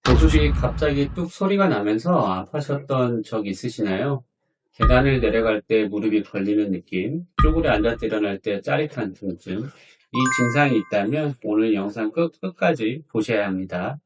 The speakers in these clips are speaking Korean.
고수시 갑자기 뚝 소리가 나면서 아파하셨던 적 있으시나요? 계단을 내려갈 때 무릎이 걸리는 느낌, 쪼그려 앉았다 일어날 때 짜릿한 통증, 이 증상이 있다면 오늘 영상 끝까지 보셔야 합니다.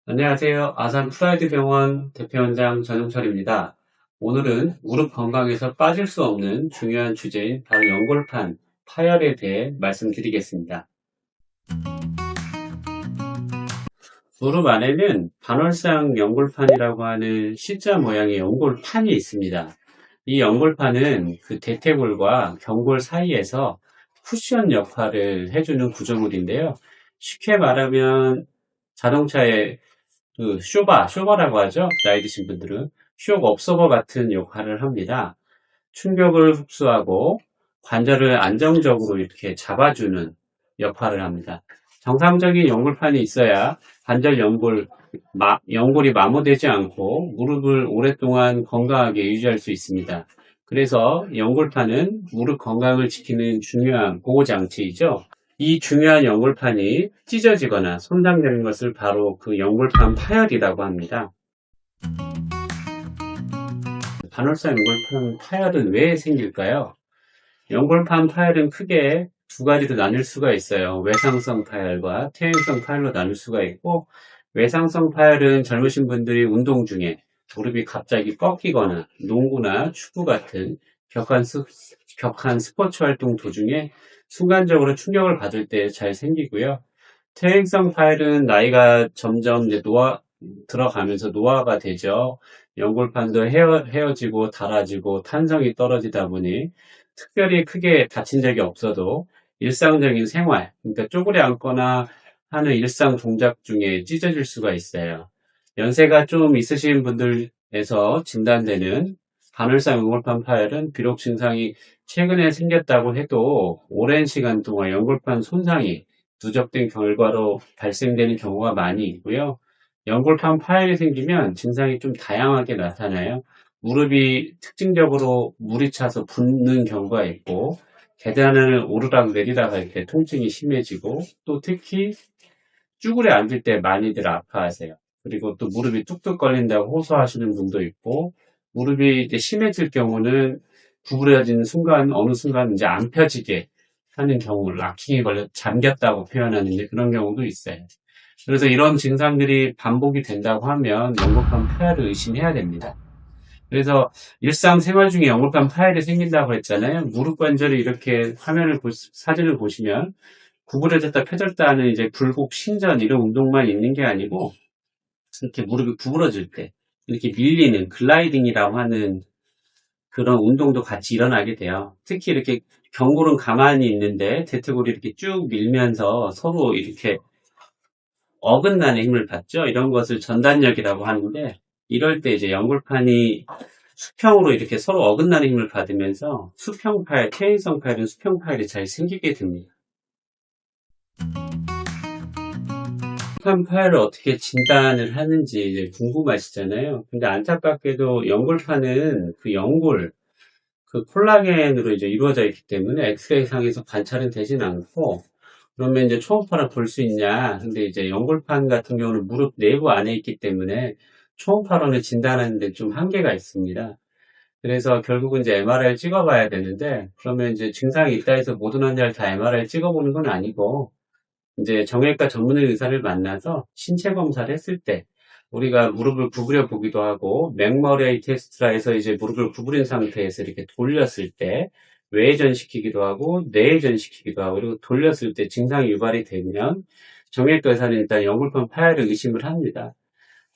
안녕하세요. 아산 프라이드 병원 대표원장 전용철입니다. 오늘은 무릎 건강에서 빠질 수 없는 중요한 주제인 바로 연골판, 파열에 대해 말씀드리겠습니다. 무릎 안에는 반월상 연골판이라고 하는 C자 모양의 연골판이 있습니다. 이 연골판은 그 대퇴골과 경골 사이에서 쿠션 역할을 해주는 구조물인데요. 쉽게 말하면 자동차의 그 쇼바라고 하죠. 나이 드신 분들은 쇼크 업소버 같은 역할을 합니다. 충격을 흡수하고 관절을 안정적으로 이렇게 잡아주는 역할을 합니다. 정상적인 연골판이 있어야 관절 연골이 마모되지 않고 무릎을 오랫동안 건강하게 유지할 수 있습니다. 그래서 연골판은 무릎 건강을 지키는 중요한 보호장치이죠. 이 중요한 연골판이 찢어지거나 손상되는 것을 바로 그 연골판 파열이라고 합니다. 반월상 연골판 파열은 왜 생길까요? 연골판 파열은 크게 두 가지로 나눌 수가 있어요. 외상성 파열과 퇴행성 파열로 나눌 수가 있고, 외상성 파열은 젊으신 분들이 운동 중에 무릎이 갑자기 꺾이거나 농구나 축구 같은 격한 스포츠 활동 도중에 순간적으로 충격을 받을 때 잘 생기고요. 퇴행성 파열은 나이가 점점 이제 들어가면서 노화가 되죠. 연골판도 헤어지고 닳아지고 탄성이 떨어지다 보니 특별히 크게 다친 적이 없어도 일상적인 생활, 그러니까 쪼그려 앉거나 하는 일상 동작 중에 찢어질 수가 있어요. 연세가 좀 있으신 분들에서 진단되는 반월상 연골판 파열은 비록 증상이 최근에 생겼다고 해도 오랜 시간 동안 연골판 손상이 누적된 결과로 발생되는 경우가 많이 있고요. 연골판 파열이 생기면 증상이 좀 다양하게 나타나요. 무릎이 특징적으로 물이 차서 붓는 경우가 있고, 계단을 오르락 내리락 할 때 통증이 심해지고, 또 특히 쭈그려 앉을 때 많이들 아파하세요. 그리고 또 무릎이 뚝뚝 걸린다고 호소하시는 분도 있고, 무릎이 이제 심해질 경우는 구부려지는 순간, 어느 순간 이제 안 펴지게 하는 경우, 락킹이 걸려 잠겼다고 표현하는데 그런 경우도 있어요. 그래서 이런 증상들이 반복이 된다고 하면 연골판 파열을 의심해야 됩니다. 그래서 일상생활 중에 연골판 파열이 생긴다고 했잖아요. 무릎 관절이 이렇게 사진을 보시면 구부러졌다 펴졌다 하는 이제 굴곡, 신전 이런 운동만 있는 게 아니고 이렇게 무릎이 구부러질 때 이렇게 밀리는 글라이딩이라고 하는 그런 운동도 같이 일어나게 돼요. 특히 이렇게 경골은 가만히 있는데 대퇴골이 이렇게 쭉 밀면서 서로 이렇게 어긋나는 힘을 받죠. 이런 것을 전단력이라고 하는데, 이럴 때 이제 연골판이 수평으로 이렇게 서로 어긋나는 힘을 받으면서 수평 파열, 퇴행성 파열은 수평 파열이 잘 생기게 됩니다. 연골판 파열을 어떻게 진단을 하는지 이제 궁금하시잖아요. 근데 안타깝게도 연골판은 그 연골, 그 콜라겐으로 이제 이루어져 있기 때문에 엑스레이 상에서 관찰은 되진 않고, 그러면 이제 초음파를 볼 수 있냐? 근데 이제 연골판 같은 경우는 무릎 내부 안에 있기 때문에 초음파로는 진단하는데 좀 한계가 있습니다. 그래서 결국은 이제 MRI를 찍어봐야 되는데, 그러면 이제 증상이 있다 해서 모든 환자를 다 MRI를 찍어보는 건 아니고, 이제 정형외과 전문의 의사를 만나서 신체 검사를 했을 때, 우리가 무릎을 구부려 보기도 하고, 맥머레이 테스트라 해서 이제 무릎을 구부린 상태에서 이렇게 돌렸을 때, 외회전시키기도 하고 내회전시키기도 하고, 그리고 돌렸을 때 증상이 유발이 되면 정형외과 의사는 일단 연골판 파열을 의심을 합니다.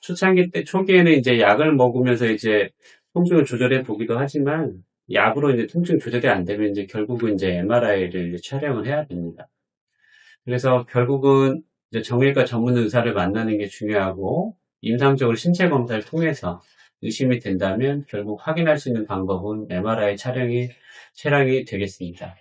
초기에는 이제 약을 먹으면서 이제 통증을 조절해 보기도 하지만, 약으로 이제 통증 조절이 안 되면 이제 결국은 이제 MRI를 이제 촬영을 해야 됩니다. 그래서 결국은 이제 정형외과 전문 의사를 만나는 게 중요하고, 임상적으로 신체 검사를 통해서 의심이 된다면 결국 확인할 수 있는 방법은 MRI 촬영이 되겠습니다.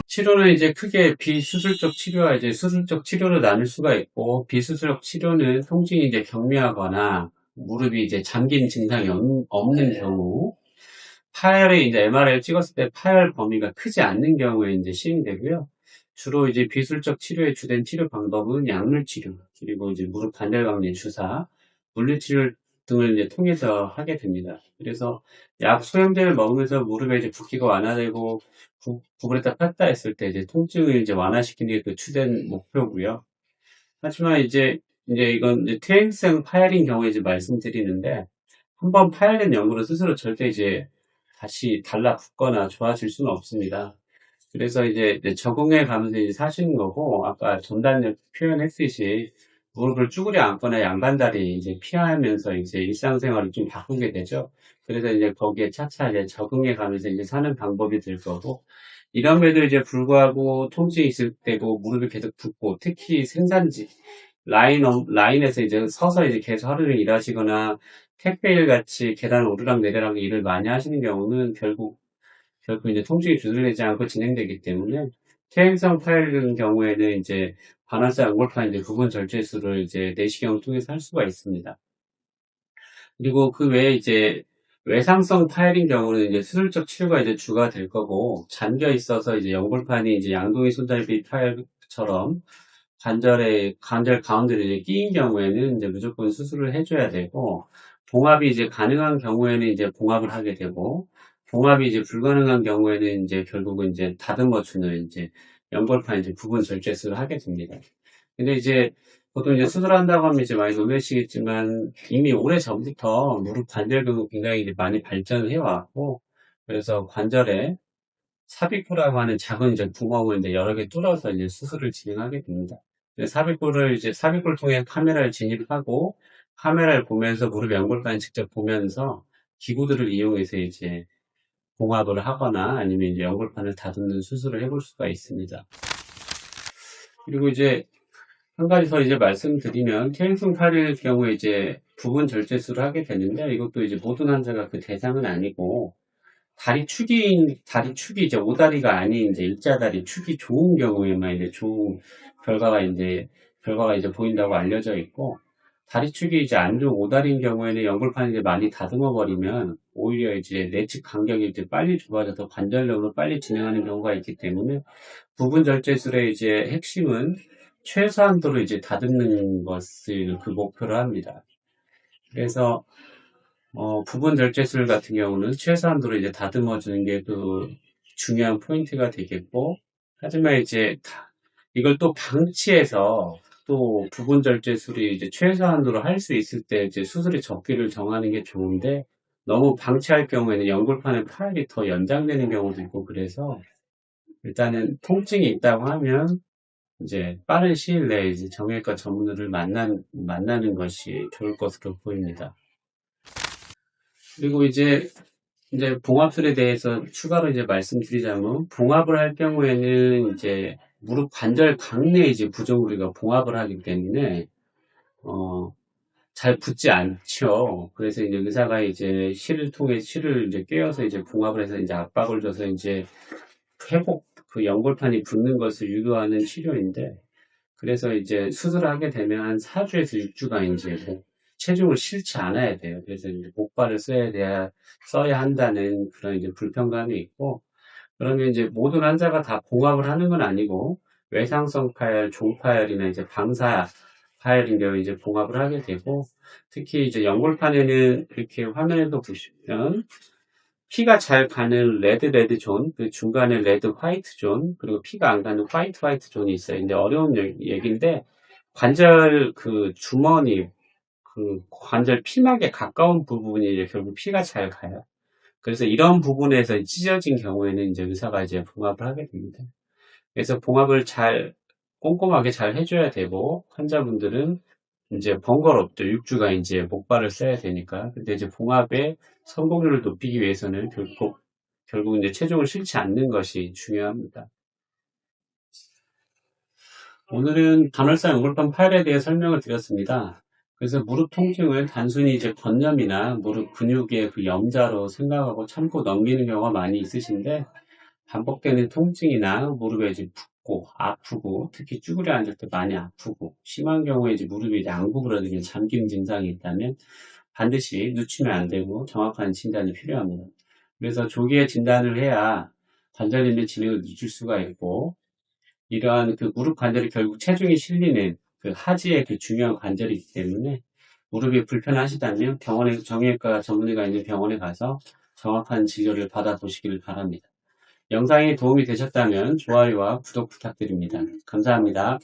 치료는 이제 크게 비수술적 치료와 이제 수술적 치료로 나눌 수가 있고, 비수술적 치료는 통증이 이제 경미하거나 무릎이 이제 잠긴 증상이 없는 경우, 파열이 이제 MRI를 찍었을 때 파열 범위가 크지 않는 경우에 이제 시행되고요. 주로 이제 비술적 치료의 주된 치료 방법은 약물 치료, 그리고 이제 무릎 관절 강리 주사, 물리치료 등을 이제 통해서 하게 됩니다. 그래서 약 소염제를 먹으면서 무릎에 이제 붓기가 완화되고 구부렸다 폈다 했을 때 이제 통증을 이제 완화시키는 게 그 주된 목표고요. 하지만 이제 이건 이제 퇴행성 파열인 경우에 이제 말씀드리는데, 한번 파열된 연골은 스스로 절대 이제 다시 달라붙거나 좋아질 수는 없습니다. 그래서 이제 적응해 가면서 이제 사시는 거고, 아까 전단력 표현했듯이 무릎을 쭈그려 앉거나 양반다리 이제 피하면서 이제 일상생활을 좀 바꾸게 되죠. 그래서 이제 거기에 차차 이제 적응해 가면서 이제 사는 방법이 될 거고, 이럼에도 이제 불구하고 통증이 있을 때고 무릎이 계속 붓고, 특히 생산지 라인에서 이제 서서 이제 계속 하루를 일하시거나 택배일 같이 계단 오르락 내리락 일을 많이 하시는 경우는 결국 이제 통증이 주술되지 않고 진행되기 때문에, 퇴행성 파열인 경우에는 이제 관할사 연골판 이제 부분 절제술을 이제 내시경을 통해서 할 수가 있습니다. 그리고 그 외에 이제 외상성 파열인 경우는 이제 수술적 치료가 이제 주가 될 거고, 잠겨 있어서 이제 연골판이 이제 양동이 손잡이 파열처럼 관절 가운데를 이제 끼인 경우에는 이제 무조건 수술을 해줘야 되고, 봉합이 이제 가능한 경우에는 이제 봉합을 하게 되고, 봉합이 이제 불가능한 경우에는 이제 결국은 이제 다듬어주는 이제 연골판 이제 부분 절제술을 하게 됩니다. 근데 이제 보통 이제 수술한다고 하면 이제 많이 놀라시겠지만, 이미 오래 전부터 무릎 관절근은 굉장히 이제 많이 발전을 해왔고, 그래서 관절에 삽입구라고 하는 작은 이제 구멍을 이제 여러 개 뚫어서 이제 수술을 진행하게 됩니다. 삽입구를 통해 카메라를 진입하고, 카메라를 보면서 무릎 연골판을 직접 보면서 기구들을 이용해서 이제 봉합을 하거나 아니면 이제 연골판을 다듬는 수술을 해볼 수가 있습니다. 그리고 이제 한 가지 더 이제 말씀드리면, 퇴행성 파열의 경우에 이제 부분 절제술을 하게 되는데, 이것도 이제 모든 환자가 그 대상은 아니고, 다리 축이 이제 오다리가 아닌 이제 일자다리 축이 좋은 경우에만 이제 좋은 결과가 이제 보인다고 알려져 있고, 다리 축이 이제 안 좋은 오다리인 경우에는 연골판이 이제 많이 다듬어 버리면 오히려 이제 내측 간격이 이제 빨리 좁아져서 관절염으로 빨리 진행하는 경우가 있기 때문에, 부분 절제술의 이제 핵심은 최소한도로 이제 다듬는 것을 그 목표로 합니다. 그래서 부분 절제술 같은 경우는 최소한도로 이제 다듬어주는 게 그 중요한 포인트가 되겠고, 하지만 이제 이걸 또 방치해서 또 부분 절제술이 이제 최소한도로 할 수 있을 때 이제 수술의 적기를 정하는 게 좋은데, 너무 방치할 경우에는 연골판의 파열이 더 연장되는 경우도 있고, 그래서 일단은 통증이 있다고 하면 이제 빠른 시일 내에 이제 정형외과 전문의를 만나는 것이 좋을 것으로 보입니다. 그리고 이제 봉합술에 대해서 추가로 이제 말씀드리자면, 봉합을 할 경우에는 이제 무릎 관절 강내에 이제 부종을 우리가 봉합을 하기 때문에 잘 붙지 않죠. 그래서 이제 의사가 이제 실을 이제 꿰어서 이제 봉합을 해서 이제 압박을 줘서 이제 그 연골판이 붙는 것을 유도하는 치료인데, 그래서 이제 수술을 하게 되면 한 4주에서 6주가 이제 체중을 실지 않아야 돼요. 그래서 이제 목발을 써야 한다는 그런 이제 불편감이 있고, 그러면 이제 모든 환자가 다 봉합을 하는 건 아니고, 외상성 파열, 종파열이나 이제 방사 파열인 경우 이제 봉합을 하게 되고, 특히 이제 연골판에는 이렇게 화면에도 보시면 피가 잘 가는 레드 존, 그 중간에 레드 화이트 존, 그리고 피가 안 가는 화이트 존이 있어요. 근데 어려운 얘기인데, 관절 그 주머니, 그 관절 피막에 가까운 부분이 결국 피가 잘 가요. 그래서 이런 부분에서 찢어진 경우에는 이제 의사가 이제 봉합을 하게 됩니다. 그래서 봉합을 꼼꼼하게 잘 해줘야 되고, 환자분들은 이제 번거롭죠. 6주가 이제 목발을 써야 되니까. 근데 이제 봉합의 성공률을 높이기 위해서는 결국 이제 체중을 실지 않는 것이 중요합니다. 오늘은 간헐사 연골판 파열에 대해 설명을 드렸습니다. 그래서 무릎 통증을 단순히 이제 건염이나 무릎 근육의 그 염자로 생각하고 참고 넘기는 경우가 많이 있으신데, 반복되는 통증이나 무릎에 이제 붓고 아프고, 특히 쭈그려 앉을 때 많이 아프고, 심한 경우에 이제 무릎이 이제 안 구부러지는 잠김 증상이 있다면 반드시 늦추면 안 되고 정확한 진단이 필요합니다. 그래서 조기에 진단을 해야 관절 있는 진행을 늦출 수가 있고, 이러한 그 무릎 관절이 결국 체중이 실리는 그 하지의 그 중요한 관절이기 때문에 무릎이 불편하시다면 정형외과 전문의가 있는 병원에 가서 정확한 진료를 받아보시기를 바랍니다. 영상이 도움이 되셨다면 좋아요와 구독 부탁드립니다. 감사합니다.